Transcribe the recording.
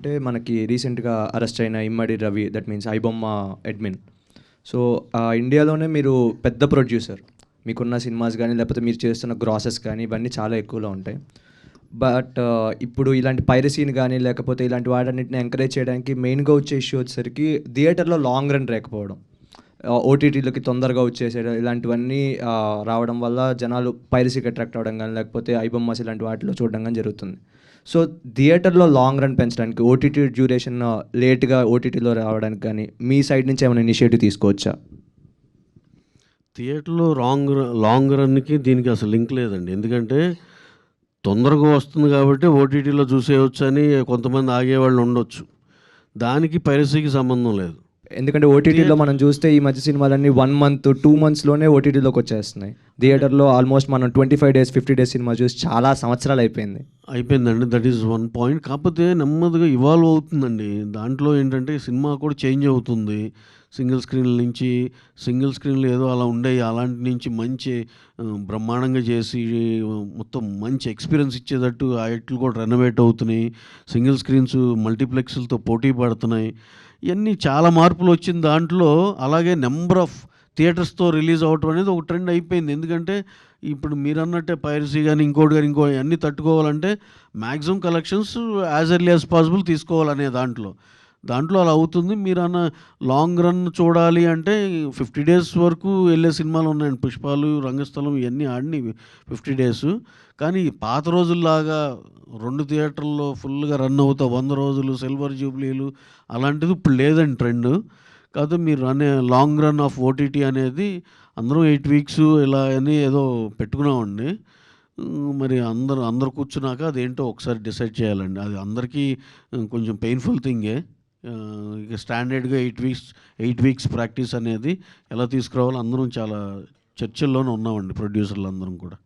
ఏంటంటే మనకి రీసెంట్గా అరెస్ట్ అయిన Immadi Ravi, that means iBomma admin. So ఇండియాలోనే మీరు పెద్ద ప్రొడ్యూసర్, మీకున్న సినిమాస్ కానీ లేకపోతే మీరు చేస్తున్న గ్రాసెస్ కానీ ఇవన్నీ చాలా ఎక్కువలో ఉంటాయి. బట్ ఇప్పుడు ఇలాంటి పైరసీని కానీ లేకపోతే ఇలాంటి వాటన్నిటిని ఎంకరేజ్ చేయడానికి మెయిన్గా వచ్చే ఇష్యూ వచ్చేసరికి థియేటర్లో లాంగ్ రన్ లేకపోవడం, ఓటీటీలకి తొందరగా వచ్చేసేయడం, ఇలాంటివన్నీ రావడం వల్ల జనాలు పైరసీకి అట్రాక్ట్ అవ్వడం కానీ లేకపోతే ఐబొమ్మస్ ఇలాంటి వాటిలో చూడడం కానీ జరుగుతుంది. సో థియేటర్లో లాంగ్ రన్ పెంచడానికి ఓటీటీ డ్యూరేషన్ లేట్గా ఓటీటీలో రావడానికి కానీ మీ సైడ్ నుంచి ఏమైనా ఇనిషియేటివ్ తీసుకోవచ్చా? థియేటర్లో లాంగ్ రన్కి దీనికి అసలు లింక్ లేదండి. ఎందుకంటే తొందరగా వస్తుంది కాబట్టి ఓటీటీలో చూసేయవచ్చు అని కొంతమంది ఆగేవాళ్ళు ఉండొచ్చు. దానికి పైరసీకి సంబంధం లేదు. ఎందుకంటే ఓటీటీలో మనం చూస్తే ఈ మధ్య సినిమాలన్నీ 1 month 2 monthsలోనే ఓటీటీలోకి వచ్చేస్తున్నాయి. థియేటర్లో ఆల్మోస్ట్ మనం 25 days 50 days సినిమా చూసి చాలా సంవత్సరాలు అయిపోయిందండి. That is one point. కాకపోతే నెమ్మదిగా ఇవాల్వ్ అవుతుందండి. దాంట్లో ఏంటంటే సినిమా కూడా చేంజ్ అవుతుంది. సింగిల్ స్క్రీన్లు ఏదో అలా ఉండేవి, అలాంటి నుంచి మంచి బ్రహ్మాండంగా చేసి మొత్తం మంచి ఎక్స్పీరియన్స్ ఇచ్చేటట్టు వాటిలు కూడా రెనోవేట్ అవుతున్నాయి. సింగిల్ స్క్రీన్స్ మల్టీప్లెక్స్లతో పోటీ పడుతున్నాయి. ఇవన్నీ చాలా మార్పులు వచ్చిన దాంట్లో. అలాగే నెంబర్ ఆఫ్ థియేటర్స్తో రిలీజ్ అవ్వటం అనేది ఒక ట్రెండ్ అయిపోయింది. ఎందుకంటే ఇప్పుడు మీరు అన్నట్టే పైరసీ కానీ ఇంకోటి అన్నీ తట్టుకోవాలంటే maximum collections as early as possible తీసుకోవాలనే దాంట్లో అలా అవుతుంది. మీరు అన్న లాంగ్ రన్ చూడాలి అంటే 50 days వరకు వెళ్ళే సినిమాలు ఉన్నాయండి. పుష్పాలు, రంగస్థలం ఇవన్నీ ఆడినవి 50 days. కానీ పాత రోజుల్లాగా 2 థియేటర్లో ఫుల్గా రన్ అవుతా 100 రోజులు సిల్వర్ జూబ్లీలు అలాంటిది ఇప్పుడు లేదండి ట్రెండ్. కాకపోతే మీరు లాంగ్ రన్ ఆఫ్ ఓటీటీ అనేది అందరం 8 weeks ఇలా అని ఏదో పెట్టుకున్నామండి. మరి అందరు కూర్చున్నాక అదేంటో ఒకసారి డిసైడ్ చేయాలండి. అది అందరికీ కొంచెం పెయిన్ఫుల్ థింగే. ఇక స్టాండర్డ్గా 8 weeks ప్రాక్టీస్ అనేది ఎలా తీసుకురావాలో అందరం చాలా చర్చల్లోనే ఉన్నామండి, ప్రొడ్యూసర్లు అందరం కూడా.